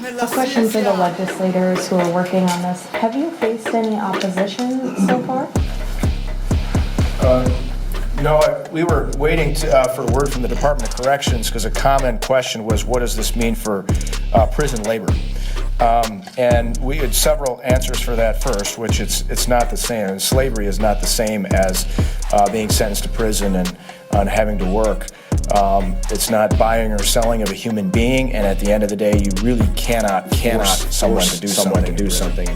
A question for the legislators who are working on this. Have you faced any opposition so far? No, we were waiting for word from the Department of Corrections because a common question was, what does this mean for prison labor? And we had several answers for that first, which it's not the same. Slavery is not the same as being sentenced to prison and having to work. It's not buying or selling of a human being, and at the end of the day, you really cannot force someone to do something.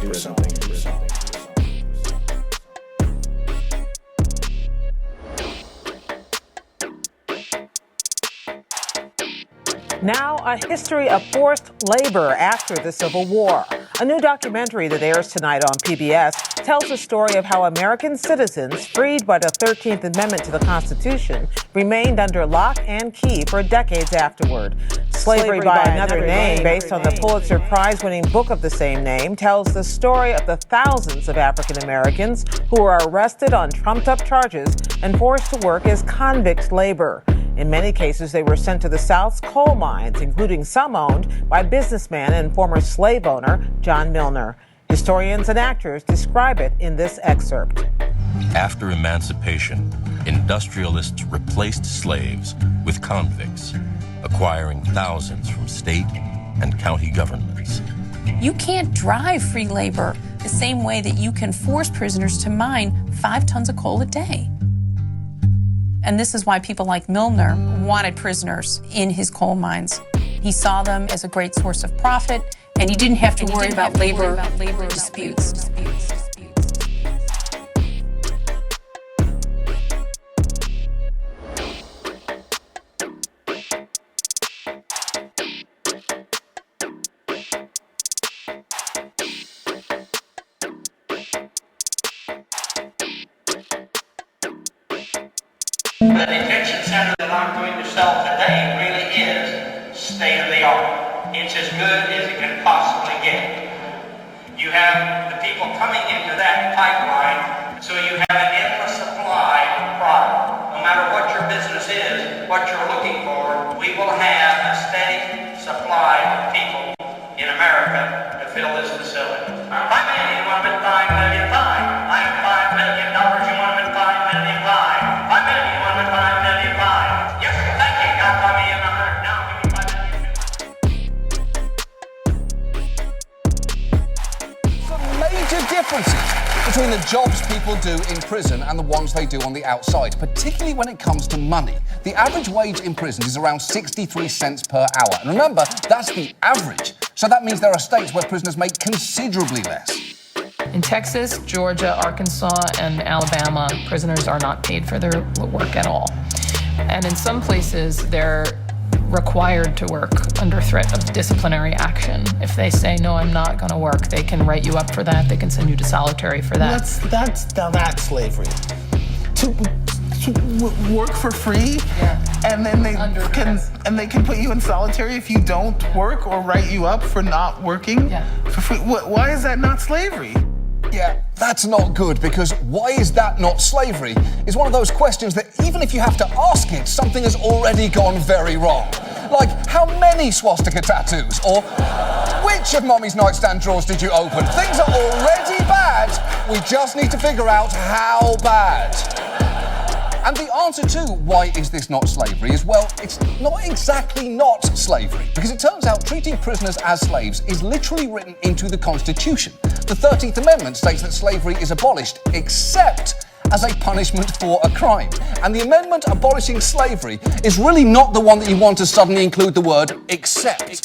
Now, a history of forced labor after the Civil War. A new documentary that airs tonight on PBS tells the story of how American citizens, freed by the 13th Amendment to the Constitution, remained under lock and key for decades afterward. Slavery by Another Name, based on the Pulitzer Prize-winning book of the same name, tells the story of the thousands of African Americans who were arrested on trumped-up charges and forced to work as convict labor. In many cases, they were sent to the South's coal mines, including some owned by businessman and former slave owner John Milner. Historians and actors describe it in this excerpt. After emancipation, industrialists replaced slaves with convicts, acquiring thousands from state and county governments. You can't drive free labor the same way that you can force prisoners to mine 5 tons of coal a day. And this is why people like Milner wanted prisoners in his coal mines. He saw them as a great source of profit, and he didn't have to worry about labor disputes. The detention center that I'm going to sell today really is state of the art. It's as good as it can possibly get. You have the people coming into that pipeline, so you have an endless supply of product. No matter what your business is, what you're looking for, we will have a steady supply of people in America to fill this facility. $5 million, you want to bid $5 million, fine. I have $5 million, you want to bid $5 million, fine. $5 million, you want to bid $5 million, fine. Yes, thank you, got $5 million, now give me $5 million. Some major differences between the jobs people do in prison and the ones they do on the outside, particularly when it comes to money. The average wage in prison is around 63 cents per hour. And remember, that's the average. So that means there are states where prisoners make considerably less. In Texas, Georgia, Arkansas, and Alabama, prisoners are not paid for their work at all. And in some places, they're required to work under threat of disciplinary action. If they say, no, I'm not going to work, they can write you up for that. They can send you to solitary for that. That's slavery. To work for free, and then they can put you in solitary if you don't work, or write you up for not working for free. Why is that not slavery? Yeah, that's not good, because why is that not slavery is one of those questions that even if you have to ask it, something has already gone very wrong. Like, how many swastika tattoos? Or which of Mommy's nightstand drawers did you open? Things are already bad. We just need to figure out how bad. And the answer to why is this not slavery is, well, it's not exactly not slavery, because it turns out treating prisoners as slaves is literally written into the Constitution. The 13th Amendment states that slavery is abolished, except as a punishment for a crime. And the amendment abolishing slavery is really not the one that you want to suddenly include the word except.